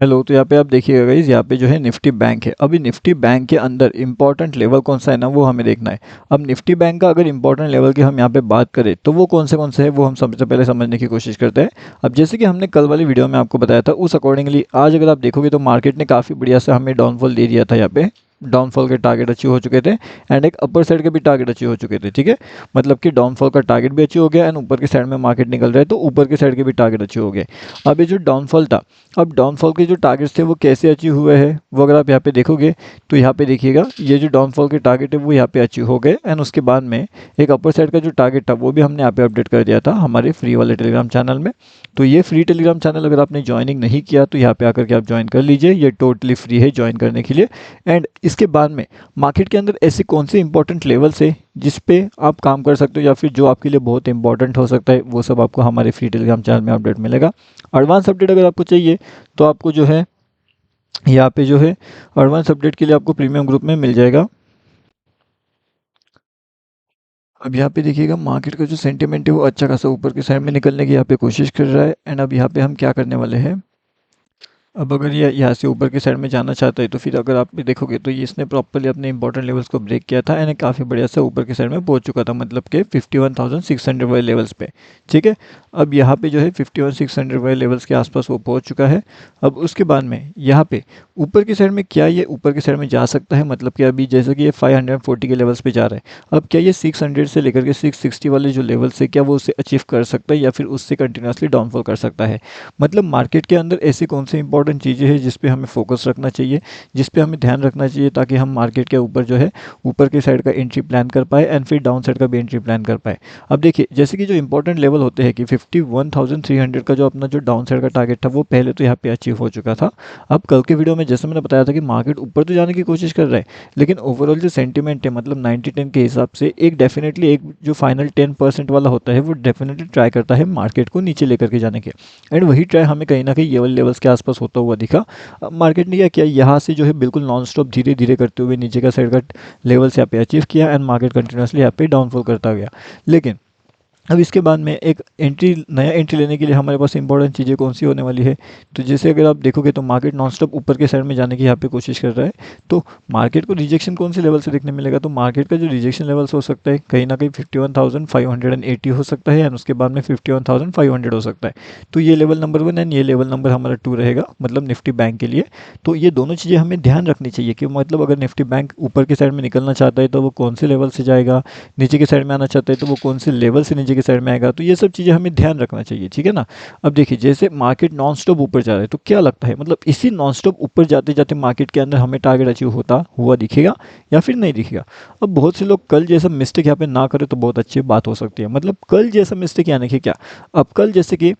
Hello, तो यहाँ पे आप देखिएगा गाइस, यहाँ पे जो है निफ्टी बैंक है। अभी निफ्टी बैंक के अंदर इंपॉर्टेंट लेवल कौन सा है ना, वो हमें देखना है। अब निफ्टी बैंक का अगर इंपॉर्टेंट लेवल की हम यहाँ पे बात करें तो वो कौन से है, वो हम सबसे पहले समझने की कोशिश करते हैं। अब जैसे कि हमने कल वाली वीडियो में आपको बताया था, उस अकॉर्डिंगली आज अगर आप देखोगे तो मार्केट ने काफ़ी बढ़िया से हमें डाउनफॉल दे दिया था। यहाँ पे डाउनफॉल के टारगेट अचीव हो चुके थे एंड एक अपर साइड के भी टारगेट अचीव हो चुके थे। ठीक है, मतलब कि डाउनफॉल का टारगेट भी अचीव हो गया एंड ऊपर की साइड में मार्केट निकल रहा है तो ऊपर की साइड के भी टारगेट अचीव हो गए। अब ये जो डाउनफॉल था, अब डाउनफॉल के जो टारगेट्स थे वो कैसे अचीव हुए हैं, वो अगर आप यहाँ पे देखोगे तो यहाँ पे देखिएगा, ये जो डाउनफॉल के टारगेट है वो यहाँ पे अचीव हो गए एंड उसके बाद में एक अपर साइड का जो टारगेट था वो भी हमने यहाँ पे अपडेट कर दिया था हमारे फ्री वाले टेलीग्राम चैनल में। तो ये फ्री टेलीग्राम चैनल अगर आपने ज्वाइनिंग नहीं किया तो यहाँ पे आकर के आप ज्वाइन कर लीजिए, ये टोटली फ्री है ज्वाइन करने के लिए। एंड इसके बाद में मार्केट के अंदर ऐसे कौन से इंपॉर्टेंट लेवल्स है जिस पे आप काम कर सकते हो या फिर जो आपके लिए बहुत इंपॉर्टेंट हो सकता है, वो सब आपको हमारे फ्री टेलीग्राम चैनल में अपडेट मिलेगा। एडवांस अपडेट अगर आपको चाहिए तो आपको जो है यहाँ पे जो है एडवांस अपडेट के लिए आपको प्रीमियम ग्रुप में मिल जाएगा। अब यहाँ पे देखिएगा मार्केट का जो सेंटीमेंट है वो अच्छा खासा ऊपर की साइड में निकलने की यहाँ पे कोशिश कर रहा है एंड अब यहाँ पे हम क्या करने वाले हैं। अब अगर ये यहाँ से ऊपर की साइड में जाना चाहता है तो फिर अगर आप भी देखोगे तो ये इसने प्रॉपर्ली अपने इंपॉर्टेंट लेवल्स को ब्रेक किया था एंड काफ़ी बढ़िया से ऊपर की साइड में पहुंच चुका था, मतलब कि 51,600 वाले लेवल्स पे। ठीक है, अब यहाँ पे जो है 51,600 वाले लेवल्स के आसपास वो पहुंच चुका है। अब उसके बाद में यहाँ पे ऊपर की साइड में क्या ये ऊपर की साइड में जा सकता है, मतलब कि अभी जैसे कि ये 540 के लेवल्स पे जा रहा है, अब क्या ये 600 से लेकर के 660 वाले जो लेवल्स है क्या वो उसे अचीव कर सकता है या फिर उससे कंटिन्यूसली डाउनफॉल कर सकता है। मतलब मार्केट के अंदर ऐसी कौन सी इंपॉर्टेंट चीज़ें हैं जिस पे हमें फोकस रखना चाहिए, जिस पे हमें ध्यान रखना चाहिए ताकि हम मार्केट के ऊपर जो है ऊपर की साइड का एंट्री प्लान कर पाए एंड फिर डाउन साइड का भी एंट्री प्लान कर पाए। अब देखिए जैसे कि जो इंपॉर्टेंट लेवल होते हैं कि 51,300 का जो अपना जो डाउन साइड का टारगेट था वो पहले तो यहाँ पे अचीव हो चुका था। अब कल के वीडियो में जैसे मैंने बताया था कि मार्केट ऊपर तो जाने की कोशिश कर रहा है, लेकिन ओवरऑल जो सेंटीमेंट है मतलब 90-10 के हिसाब से एक डेफिनेटली एक जो फाइनल 10% वाला होता है वो डेफिनेटली ट्राई करता है मार्केट को नीचे लेकर के जाने के। एंड वही ट्राई हमें कहीं ना कहीं ये वाले लेवल्स के आसपास होता हुआ दिखा। अब मार्केट ने क्या किया, यहाँ से जो है बिल्कुल नॉन स्टॉप धीरे धीरे करते हुए नीचे का साइड का लेवल्स यहाँ पे अचीव किया एंड मार्केट कंटिन्यूसली यहाँ पे डाउनफॉल करता गया। लेकिन अब इसके बाद में एक नया एंट्री लेने के लिए हमारे पास इंपॉर्टेंट चीज़ें कौन सी होने वाली है। तो जैसे अगर आप देखोगे तो मार्केट नॉन स्टॉप ऊपर के साइड में जाने की यहाँ पे कोशिश कर रहा है, तो मार्केट को रिजेक्शन कौन से लेवल से देखने मिलेगा, तो मार्केट का जो रिजेक्शन लेवल्स हो सकता है कहीं ना कहीं 51,580 हो सकता है एंड उसके बाद में 51,500 हो सकता है। तो ये लेवल नंबर 1 एंड ये लेवल नंबर हमारा 2 रहेगा, मतलब निफ्टी बैंक के लिए। तो ये दोनों चीज़ें हमें ध्यान रखनी चाहिए कि मतलब अगर निफ्टी बैंक ऊपर की साइड में निकलना चाहता है तो वो कौन से लेवल से जाएगा, नीचे की साइड में आना चाहता है तो वो कौन से लेवल से नीचे की साइड में आएगा। तो ये सब चीज़ें हमें ध्यान रखना चाहिए, ठीक है ना। अब देखिए जैसे मार्केट नॉन स्टॉप ऊपर जा रहा है तो क्या लगता है, मतलब इसी नॉन स्टॉप ऊपर जाते जाते मार्केट के अंदर हमें टारगेट अचीव होता हुआ दिखेगा या फिर नहीं दिखेगा। अब बहुत से लोग कल जैसा मिस्टेक यहाँ पे ना करें तो बहुत अच्छी बात हो सकती है। मतलब कल जैसा मिस्टेक यानी कि क्या, अब कल जैसे कि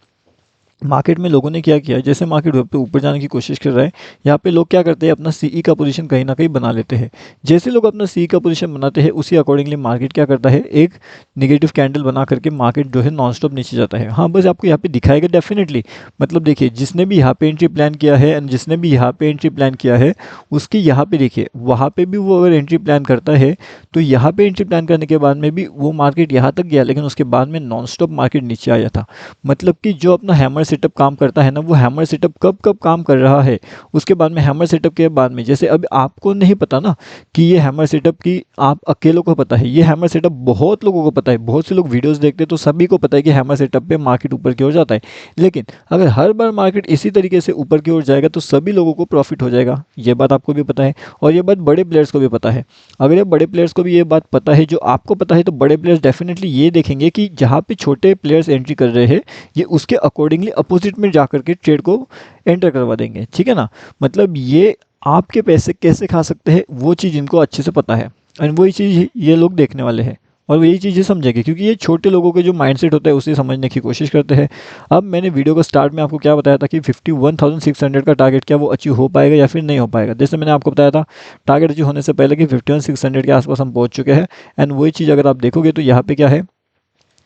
मार्केट में लोगों ने क्या किया है, जैसे मार्केट पे ऊपर जाने की कोशिश कर रहा है, यहाँ पे लोग क्या करते हैं अपना सीई का पोजीशन कहीं ना कहीं बना लेते हैं। जैसे लोग अपना सीई का पोजीशन बनाते हैं उसी अकॉर्डिंगली मार्केट क्या करता है, एक नेगेटिव कैंडल बना करके मार्केट जो है नॉन स्टॉप नीचे जाता है। हाँ बस आपको यहाँ पे दिखाएगा डेफिनेटली। मतलब देखिए जिसने भी यहाँ पे एंट्री प्लान किया है एंड जिसने भी यहाँ पे एंट्री प्लान किया है उसकी यहाँ पे देखिए वहाँ पे भी वो अगर एंट्री प्लान करता है तो यहाँ पे एंट्री प्लान करने के बाद में भी वो मार्केट यहाँ तक गया लेकिन उसके बाद में नॉन स्टॉप मार्केट नीचे आया था। मतलब कि जो अपना हैमर सेटअप काम करता है ना, वो हैमर सेटअप कब कब काम कर रहा है, उसके बाद में हैमर सेटअप के बाद में जैसे अब आपको नहीं पता ना कि ये हैमर सेटअप की आप अकेलों को पता है, ये हैमर सेटअप बहुत लोगों को पता है, बहुत से लोग वीडियोस देखते हैं तो सभी को पता है कि हैमर सेटअप पे मार्केट ऊपर की ओर जाता है। लेकिन अगर हर बार मार्केट इसी तरीके से ऊपर की ओर जाएगा तो सभी लोगों को प्रॉफिट हो जाएगा, ये बात आपको भी पता है और ये बात बड़े प्लेयर्स को भी पता है। अगर ये बड़े प्लेयर्स को भी ये बात पता है जो आपको पता है तो बड़े प्लेयर्स डेफिनेटली ये देखेंगे कि जहाँ पे छोटे प्लेयर्स एंट्री कर रहे हैं ये उसके अकॉर्डिंगली अपोजिट में जाकर के ट्रेड को एंटर करवा देंगे, ठीक है ना। मतलब ये आपके पैसे कैसे खा सकते हैं वो चीज़ इनको अच्छे से पता है और वही चीज़ ये लोग देखने वाले हैं और यही चीज़ें समझेंगे क्योंकि ये छोटे लोगों के जो माइंडसेट होता है उसे समझने की कोशिश करते हैं। अब मैंने वीडियो को स्टार्ट में आपको क्या बताया था कि 51,600 का टारगेट क्या वो अचीव हो पाएगा या फिर नहीं हो पाएगा। जैसे मैंने आपको बताया था टारगेट अचीव होने से पहले कि 51,600 के आसपास हम पहुंच चुके हैं एंड वही चीज़ अगर आप देखोगे तो यहाँ पे क्या है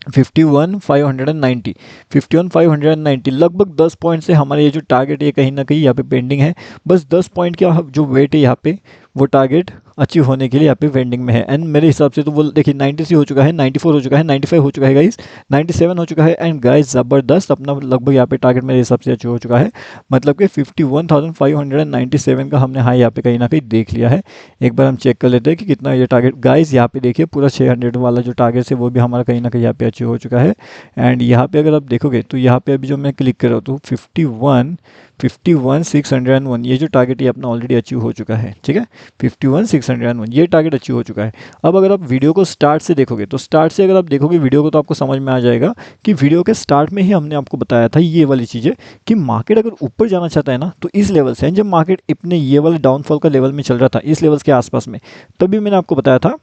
51,590, 51,590 लगभग 10 पॉइंट से हमारे ये जो टारगेट है कहीं ना कहीं यहाँ पे पेंडिंग है। बस 10 पॉइंट का जो वेट है यहाँ पे वो टारगेट अचीव होने के लिए यहाँ पे वेंडिंग में है। एंड मेरे हिसाब से तो वो देखिए 93 हो चुका है, 94 हो चुका है, 95 हो चुका है गाइस, 97 हो चुका है। एंड गाइस ज़बरदस्त अपना लगभग यहाँ पे टारगेट मेरे हिसाब से अचीव हो चुका है, मतलब कि 51,597 का हमने हाई यहाँ पे कहीं ना कहीं देख लिया है। एक बार हम चेक कर लेते हैं कि कितना ये टारगेट, गाइस यहाँ पे देखिए पूरा 600 वाला जो टारगेट है वो भी हमारा कहीं ना कहीं यहाँ पे अचीव हो चुका है। एंड यहाँ पे अगर आप देखोगे तो यहाँ पे अभी जो मैं क्लिक कर रहा हूँ तो 51,601 ये जो टारगेट ये अपना ऑलरेडी अचीव हो चुका है, ठीक है। 51,601 ये टारगेट अचीव हो चुका है। अब अगर आप वीडियो को स्टार्ट से देखोगे तो स्टार्ट से अगर आप देखोगे वीडियो को तो आपको समझ में आ जाएगा कि वीडियो के स्टार्ट में ही हमने आपको बताया था ये वाली चीज़ें कि मार्केट अगर ऊपर जाना चाहता है ना तो इस लेवल से, जब मार्केट अपने ये वाले डाउनफॉल का लेवल में चल रहा था इस लेवल्स के आसपास में, तभी मैंने आपको बताया था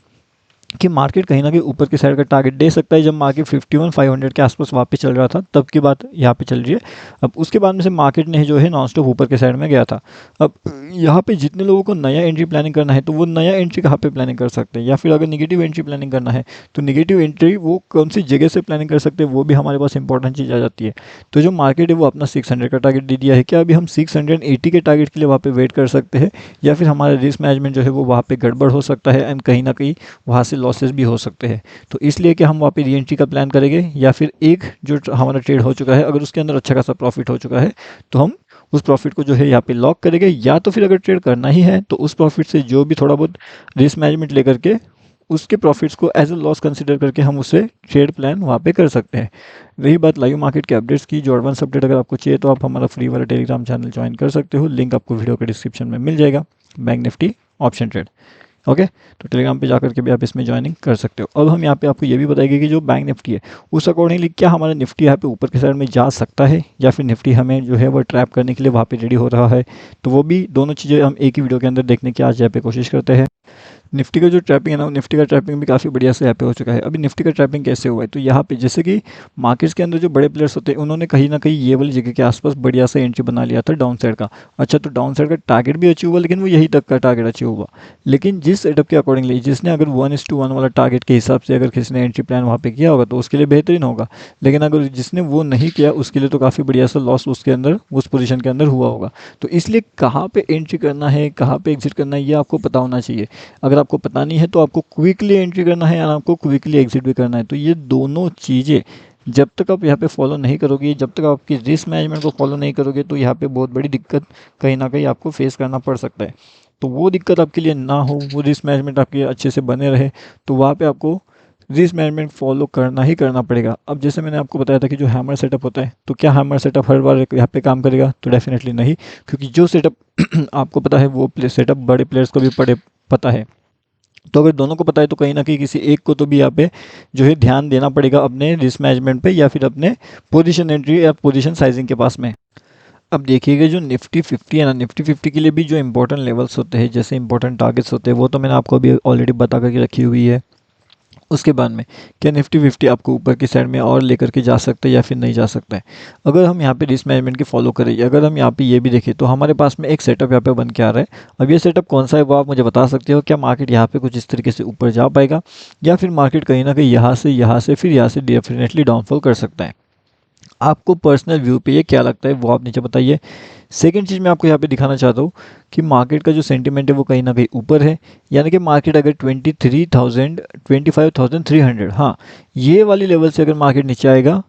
कि मार्केट कहीं ना कहीं ऊपर की साइड का टारगेट दे सकता है। जब मार्केट 51,500 के आसपास वापस चल रहा था तब की बात यहाँ पे चल रही है। अब उसके बाद में से मार्केट ने जो है नॉन स्टॉप ऊपर के साइड में गया था। अब यहाँ पे जितने लोगों को नया एंट्री प्लानिंग करना है तो वो नया एंट्री कहाँ पे प्लानिंग कर सकते हैं, या फिर अगर निगेटिव एंट्री प्लानिंग करना है तो निगेटिव एंट्री वो कौन सी जगह से प्लानिंग कर सकते हैं, वो भी हमारे पास इंपॉर्टेंट चीज़ आ जाती है। तो जो मार्केट है वो अपना 600 का टारगेट दे दिया है, क्या अभी हम 680 के टारगेट के लिए वहाँ पे वेट कर सकते हैं, या फिर हमारा रिस्क मैनेजमेंट जो है वो वहाँ पे गड़बड़ हो सकता है एंड कहीं ना कहीं वहाँ से लॉसेस भी हो सकते हैं। तो इसलिए कि हम वहाँ पे री एंट्री का प्लान करेंगे, या फिर एक जो हमारा ट्रेड हो चुका है अगर उसके अंदर अच्छा खासा प्रॉफिट हो चुका है तो हम उस प्रॉफिट को जो है यहाँ पे लॉक करेंगे, या तो फिर अगर ट्रेड करना ही है तो उस प्रॉफिट से जो भी थोड़ा बहुत रिस्क मैनेजमेंट लेकर के उसके प्रॉफिट्स को एज अ लॉस कंसिडर करके हम उससे ट्रेड प्लान वहाँ पे कर सकते हैं। रही बात लाइव मार्केट के अपडेट्स की, जो एडवांस अपडेट अगर आपको चाहिए तो आप हमारा फ्री वाला टेलीग्राम चैनल ज्वाइन कर सकते हो, लिंक आपको वीडियो के डिस्क्रिप्शन में मिल जाएगा। Bank Nifty option trade, okay. तो टेलीग्राम पे जाकर के भी आप इसमें ज्वाइनिंग कर सकते हो। अब हम यहाँ पे आपको ये भी बताएंगे कि जो बैंक निफ्टी है उस अकॉर्डिंगली क्या हमारा निफ्टी यहाँ पे ऊपर के साइड में जा सकता है, या फिर निफ्टी हमें जो है वो ट्रैप करने के लिए वहाँ पे रेडी हो रहा है। तो वो भी दोनों चीज़ें हम एक ही वीडियो के अंदर देखने की आज यहाँ पे कोशिश करते हैं। निफ्टी का जो ट्रैपिंग है ना, निफ्टी का ट्रैपिंग भी काफ़ी बढ़िया से यहाँ पे हो चुका है। अभी निफ्टी का ट्रैपिंग कैसे हुआ है, तो यहाँ पे जैसे कि मार्केट्स के अंदर जो बड़े प्लेयर्स होते हैं उन्होंने कहीं ना कहीं ये वाली जगह के आसपास बढ़िया सा एंट्री बना लिया था डाउन साइड का। अच्छा, तो डाउन साइड का टारगेट भी अचीव हुआ, लेकिन वो यही तक का टारगेट अचीव हुआ। लेकिन जिस सेटअप के अकॉर्डिंगली जिसने अगर 1:1 वाला टारगेट के हिसाब से अगर किसी ने एंट्री प्लान वहाँ पे किया होगा तो उसके लिए बेहतरीन होगा, लेकिन अगर जिसने वो नहीं किया उसके लिए तो काफ़ी बढ़िया सा लॉस उसके अंदर उस पोजीशन के अंदर हुआ होगा। तो इसलिए कहाँ पे एंट्री करना है कहाँ पे एग्जिट करना है ये आपको पता होना चाहिए। अगर आपको पता नहीं है तो आपको क्विकली एंट्री करना है या आपको क्विकली एग्जिट भी करना है। तो ये दोनों चीज़ें जब तक आप यहाँ पे फॉलो नहीं करोगे, जब तक आपकी रिस्क मैनेजमेंट को फॉलो नहीं करोगे तो यहाँ पे बहुत बड़ी दिक्कत कहीं ना कहीं आपको फेस करना पड़ सकता है। तो वो दिक्कत आपके लिए ना हो, वो रिस्क मैनेजमेंट आपके अच्छे से बने रहे, तो वहाँ पे आपको रिस्क मैनेजमेंट फॉलो करना ही करना पड़ेगा। अब जैसे मैंने आपको बताया था कि जो हैमर सेटअप होता है, तो क्या हैमर सेटअप हर बार यहाँ पे काम करेगा, तो डेफिनेटली नहीं, क्योंकि जो सेटअप आपको पता है वो सेटअप बड़े प्लेयर्स को भी पता है। तो अगर दोनों को पता है तो कहीं ना कहीं किसी एक को तो भी यहाँ पे जो है ध्यान देना पड़ेगा अपने रिस्क मैनेजमेंट पे, या फिर अपने पोजीशन एंट्री या पोजीशन साइजिंग के पास में। अब देखिएगा जो निफ्टी 50 है ना, निफ्टी 50 के लिए भी जो इंपॉर्टेंट लेवल्स होते हैं, जैसे इंपॉर्टेंट टारगेट्स होते हैं, वो तो मैंने आपको अभी ऑलरेडी बता करके रखी हुई है। उसके बाद में क्या निफ्टी 50 आपको ऊपर की साइड में और लेकर के जा सकता है या फिर नहीं जा सकता है। अगर हम यहाँ पे रिस्क मैनेजमेंट की फॉलो करें, अगर हम यहाँ पे ये भी देखें तो हमारे पास में एक सेटअप यहाँ पे बन के आ रहा है। अब ये सेटअप कौन सा है वो आप मुझे बता सकते हो, क्या मार्केट यहाँ पे कुछ इस तरीके से ऊपर जा पाएगा, या फिर मार्केट कहीं ना कहीं यहाँ से फिर यहाँ से डेफिनेटली डाउनफॉल कर सकता है। आपको पर्सनल व्यू पे ये क्या लगता है वो आप नीचे बताइए। सेकंड चीज़ मैं आपको यहाँ पे दिखाना चाहता हूँ कि मार्केट का जो सेंटीमेंट है वो कहीं ना कहीं ऊपर है, यानी कि मार्केट अगर 23,000 25,300, हाँ ये वाली लेवल से अगर मार्केट नीचे आएगा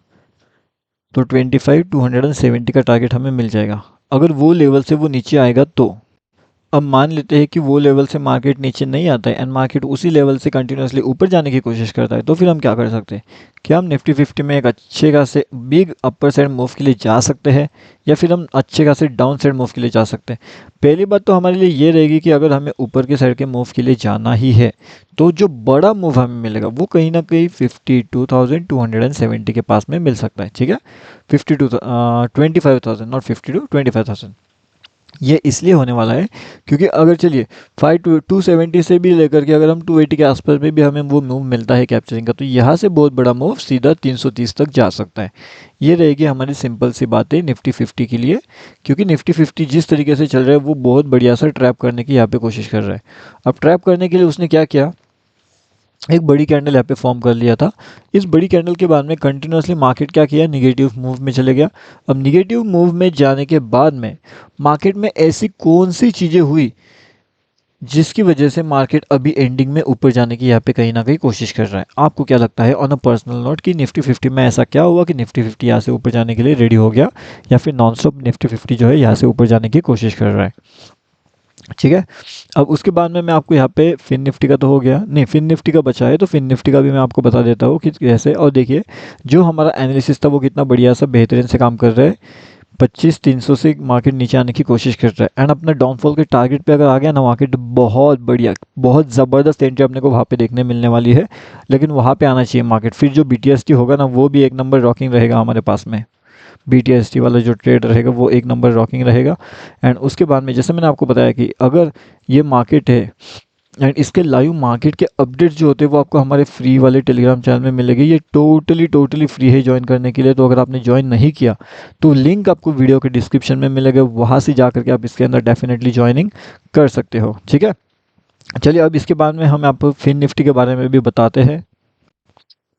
तो 25,270 का टारगेट हमें मिल जाएगा। अगर वो लेवल से वो नीचे आएगा तो अब मान लेते हैं कि वो लेवल से मार्केट नीचे नहीं आता है एंड मार्केट उसी लेवल से कंटिन्यूसली ऊपर जाने की कोशिश करता है, तो फिर हम क्या कर सकते हैं, क्या हम निफ्टी 50 में एक अच्छे खासे बिग अपर साइड मूव के लिए जा सकते हैं, या फिर हम अच्छे खासे डाउन साइड मूव के लिए जा सकते हैं। पहली बात तो हमारे लिए ये रहेगी कि अगर हमें ऊपर के साइड के मूव के लिए जाना ही है तो जो बड़ा मूव हमें मिलेगा वो कहीं ना कहीं 52,270 के पास में मिल सकता है, ठीक है। 25,000 नॉट 52, 25,000। ये इसलिए होने वाला है क्योंकि अगर चलिए 270 से भी लेकर के अगर हम 280 के आसपास में भी हमें वो मूव मिलता है कैप्चरिंग का, तो यहाँ से बहुत बड़ा मूव सीधा 330 तक जा सकता है। ये रहेगी हमारी सिंपल सी बात है निफ्टी 50 के लिए, क्योंकि निफ्टी 50 जिस तरीके से चल रहा है वो बहुत बढ़िया सा ट्रैप करने की यहाँ पे कोशिश कर रहा है। अब ट्रैप करने के लिए उसने क्या किया, एक बड़ी कैंडल यहाँ पे फॉर्म कर लिया था। इस बड़ी कैंडल के बाद में कंटिन्यूसली मार्केट क्या किया, निगेटिव मूव में चले गया। अब निगेटिव मूव में जाने के बाद में मार्केट में ऐसी कौन सी चीज़ें हुई जिसकी वजह से मार्केट अभी एंडिंग में ऊपर जाने की यहाँ पे कहीं ना कहीं कोशिश कर रहा है। आपको क्या लगता है ऑन अ पर्सनल नोट कि निफ्टी 50 में ऐसा क्या हुआ कि निफ्टी 50 यहाँ से ऊपर जाने के लिए रेडी हो गया, या फिर नॉन स्टॉप निफ्टी 50 जो है यहाँ से ऊपर जाने की कोशिश कर रहा है? ठीक है। अब उसके बाद में मैं आपको यहाँ पे फिन निफ्टी का तो हो गया, नहीं फिन निफ्टी का बचा है, तो फिन निफ्टी का भी मैं आपको बता देता हूँ कि कैसे। और देखिए जो हमारा एनालिसिस था वो कितना बढ़िया सा बेहतरीन से काम कर रहा है। 25,300 से मार्केट नीचे आने की कोशिश कर रहा है, एंड अपना डाउनफॉल के टारगेट पे अगर आ गया ना मार्केट, बहुत बढ़िया, बहुत ज़बरदस्त एंट्री अपने को वहाँ पे देखने मिलने वाली है। लेकिन वहाँ पे आना चाहिए मार्केट, फिर जो BTST होगा ना वो भी एक नंबर रॉकिंग रहेगा हमारे पास में। BTST वाला जो ट्रेड रहेगा वो एक नंबर रॉकिंग रहेगा। एंड उसके बाद में जैसे मैंने आपको बताया कि अगर ये मार्केट है एंड इसके लाइव मार्केट के अपडेट्स जो होते हैं वो आपको हमारे फ्री वाले टेलीग्राम चैनल में मिलेगी। ये टोटली फ्री है ज्वाइन करने के लिए। तो अगर आपने ज्वाइन नहीं किया तो लिंक आपको वीडियो के डिस्क्रिप्शन में मिलेगा, वहाँ से जा करके आप इसके अंदर डेफिनेटली ज्वाइनिंग कर सकते हो। ठीक है, चलिए अब इसके बाद में हम आपको फिन निफ्टी के बारे में भी बताते हैं।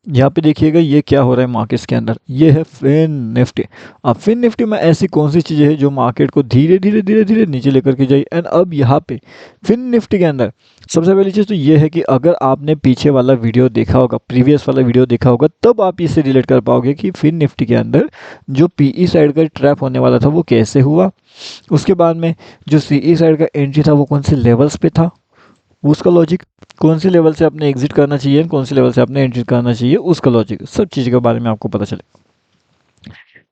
यहाँ पे देखिएगा ये क्या हो रहा है मार्केट्स के अंदर, ये है फिन निफ्टी। अब फिन निफ्टी में ऐसी कौन सी चीज़ें हैं जो मार्केट को धीरे धीरे नीचे लेकर के जाई। एंड अब यहाँ पे फिन निफ्टी के अंदर सबसे पहली चीज़ तो ये है कि अगर आपने पीछे वाला वीडियो देखा होगा, प्रीवियस वाला वीडियो देखा होगा, तब आप इससे रिलेट कर पाओगे कि फिन निफ्टी के अंदर जो PE साइड का ट्रैप होने वाला था वो कैसे हुआ। उसके बाद में जो CE साइड का एंट्री था वो कौन से लेवल्स पे था, उसका लॉजिक, कौन से लेवल से आपने एग्जिट करना चाहिए, कौन से लेवल से आपने एंट्री करना चाहिए, उसका लॉजिक, सब चीज़ के बारे में आपको पता चले।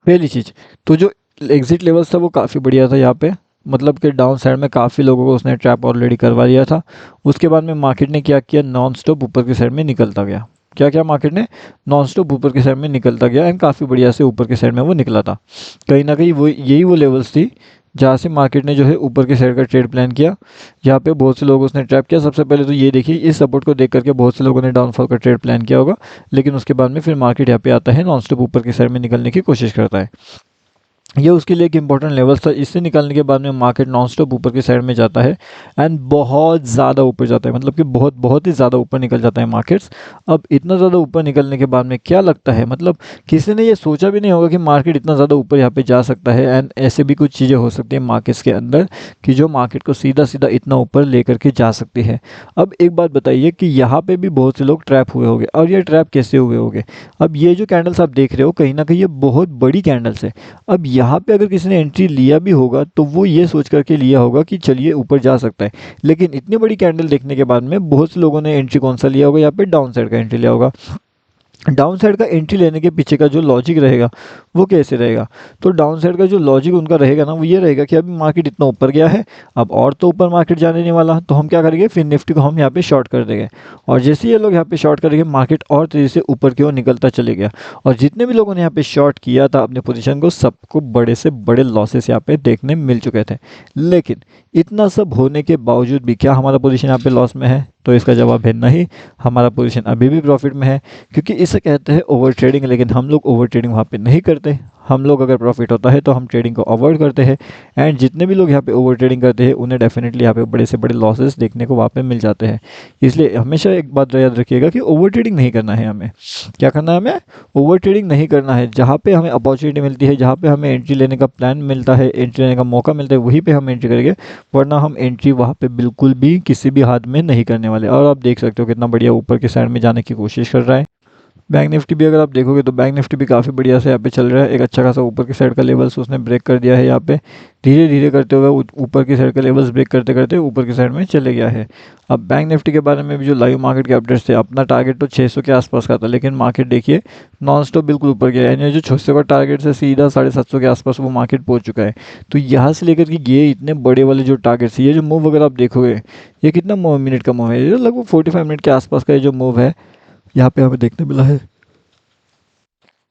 पहली चीज़ तो जो एग्जिट लेवल था वो काफ़ी बढ़िया था यहाँ पे, मतलब कि डाउन साइड में काफ़ी लोगों को उसने ट्रैप ऑलरेडी करवा दिया था। उसके बाद में मार्केट ने क्या किया, नॉन स्टॉप ऊपर की साइड में निकलता गया। क्या क्या मार्केट ने नॉन स्टॉप ऊपर की साइड में निकलता गया एंड काफ़ी बढ़िया से ऊपर की साइड में वो निकला था। कहीं ना कहीं वो यही वो लेवल्स थी जहाँ से मार्केट ने जो है ऊपर की साइड का ट्रेड प्लान किया। यहाँ पे बहुत से लोगों उसने ट्रैप किया। सबसे पहले तो ये देखिए इस सपोर्ट को देख करके बहुत से लोगों ने डाउनफॉल का ट्रेड प्लान किया होगा, लेकिन उसके बाद में फिर मार्केट यहाँ पे आता है, नॉन स्टॉप ऊपर की साइड में निकलने की कोशिश करता है। ये उसके लिए एक इंपॉर्टेंट लेवल था। इससे निकलने के बाद में मार्केट नॉन स्टॉप ऊपर की साइड में जाता है एंड बहुत ज़्यादा ऊपर जाता है, मतलब कि बहुत बहुत ही ज़्यादा ऊपर निकल जाता है मार्केट्स। अब इतना ज़्यादा ऊपर निकलने के बाद में क्या लगता है, मतलब किसी ने ये सोचा भी नहीं होगा कि मार्केट इतना ज़्यादा ऊपर यहाँ पे जा सकता है। एंड ऐसे भी कुछ चीज़ें हो सकती हैं मार्केट्स के अंदर कि जो मार्केट को सीधा सीधा इतना ऊपर लेकर के जा सकती है। अब एक बात बताइए कि यहाँ पे भी बहुत से लोग ट्रैप हुए होंगे, और ये ट्रैप कैसे हुए होंगे। अब ये जो कैंडल्स आप देख रहे हो कहीं ना कहीं ये बहुत बड़ी कैंडल्स है। अब यहाँ पे अगर किसी ने एंट्री लिया भी होगा तो वो ये सोच करके लिया होगा कि चलिए ऊपर जा सकता है, लेकिन इतनी बड़ी कैंडल देखने के बाद में बहुत से लोगों ने एंट्री कौन सा लिया होगा, यहाँ पे डाउन साइड का एंट्री लिया होगा। डाउन साइड का एंट्री लेने के पीछे का जो लॉजिक रहेगा वो कैसे रहेगा, तो डाउन साइड का जो लॉजिक उनका रहेगा ना वो ये रहेगा कि अभी मार्केट इतना ऊपर गया है, अब और तो ऊपर मार्केट जाने नहीं वाला, तो हम क्या करेंगे, फिर निफ्टी को हम यहाँ पे शॉर्ट कर देंगे। और जैसे ये लोग यहाँ पे शॉर्ट करेंगे मार्केट और तेज़ी से ऊपर की ओर निकलता चले गया। और जितने भी लोगों ने यहाँ पे शॉर्ट किया था अपने पोजीशन को, सबको बड़े से बड़े लॉसेस यहाँ पे देखने मिल चुके थे। लेकिन इतना सब होने के बावजूद भी क्या हमारा पोजीशन यहाँ पे लॉस में है, तो इसका जवाब है नहीं, हमारा पोजीशन अभी भी प्रॉफिट में है। क्योंकि इसे कहते हैं ओवर ट्रेडिंग, लेकिन हम लोग ओवर ट्रेडिंग वहाँ पे नहीं करते। हम लोग अगर प्रॉफिट होता है तो हम ट्रेडिंग को अवॉइड करते हैं। एंड जितने भी लोग यहाँ पे ओवर ट्रेडिंग करते हैं उन्हें डेफिनेटली यहाँ पे बड़े से बड़े लॉसेस देखने को वहाँ पे मिल जाते हैं। इसलिए हमेशा एक बात याद रखिएगा कि ओवर ट्रेडिंग नहीं करना है हमें। क्या करना है हमें, ओवर ट्रेडिंग नहीं करना है। जहाँ पे हमें अपॉर्चुनिटी मिलती है, जहाँ पे हमें एंट्री लेने का प्लान मिलता है, एंट्री लेने का मौका मिलता है, वहीं पे हम एंट्री करेंगे। वरना हम एंट्री वहाँ पे बिल्कुल भी किसी भी हाथ में नहीं करने वाले। और आप देख सकते हो कितना बढ़िया ऊपर की साइड में जाने की कोशिश कर रहा है। बैंक निफ्टी भी अगर आप देखोगे तो बैंक निफ्टी भी काफ़ी बढ़िया से यहाँ पे चल रहा है। एक अच्छा खासा ऊपर की साइड का लेवल्स उसने ब्रेक कर दिया है। यहाँ पे धीरे धीरे करते हुए ऊपर की साइड का लेवल्स ब्रेक करते करते ऊपर की साइड में चले गया है। अब बैंक निफ्टी के बारे में भी जो लाइव मार्केट के अपडेट्स थे, अपना टारगेट तो 600 के आसपास का था, लेकिन मार्केट देखिए नॉन स्टॉप बिल्कुल ऊपर गया है। यानी जो 600 का टारगेट से सीधा 750 के आसपास वो मार्केट पहुँच चुका है। तो यहाँ से लेकर के ये इतने बड़े वाले जो टारगेट्स, ये जो मूव अगर आप देखोगे, ये कितना मिनट का मूव है, ये लगभग 45 मिनट के आसपास का ये जो मूव है यहाँ पे हमें देखने मिला है।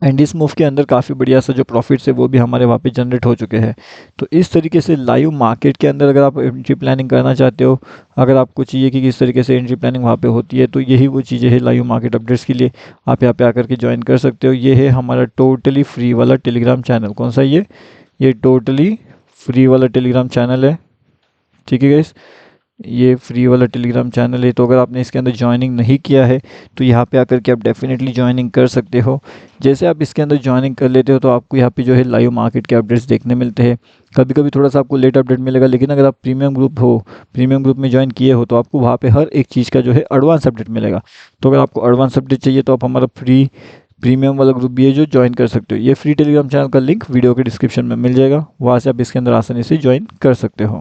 एंड इस मूव के अंदर काफ़ी बढ़िया सा जो प्रॉफिट्स है वो भी हमारे वहाँ पे जनरेट हो चुके हैं। तो इस तरीके से लाइव मार्केट के अंदर अगर आप एंट्री प्लानिंग करना चाहते हो, अगर आपको चाहिए कि किस तरीके से एंट्री प्लानिंग वहाँ पे होती है, तो यही वो चीज़ें हैं लाइव मार्केट अपडेट्स के लिए। आप यहाँ पे आकर के ज्वाइन कर सकते हो। ये है हमारा टोटली फ्री वाला टेलीग्राम चैनल। कौन सा ये टोटली फ्री वाला टेलीग्राम चैनल है। ठीक है गाइस, ये फ्री वाला टेलीग्राम चैनल है। तो अगर आपने इसके अंदर ज्वाइनिंग नहीं किया है तो यहाँ पे आकर के आप डेफिनेटली ज्वाइनिंग कर सकते हो। जैसे आप इसके अंदर ज्वाइनिंग कर लेते हो तो आपको यहाँ पे जो है लाइव मार्केट के अपडेट्स देखने मिलते हैं। कभी कभी थोड़ा सा आपको लेट अपडेट मिलेगा, लेकिन अगर आप प्रीमियम ग्रुप में ज्वाइन किए हो तो आपको वहाँ पे हर एक चीज़ का जो है एडवांस अपडेट मिलेगा। तो अगर आपको एडवांस अपडेट चाहिए तो आप हमारा प्रीमियम वाला ग्रुप भी है जो ज्वाइन कर सकते हो। ये फ्री टेलीग्राम चैनल का लिंक वीडियो के डिस्क्रिप्शन में मिल जाएगा, वहाँ से आप इसके अंदर आसानी से ज्वाइन कर सकते हो।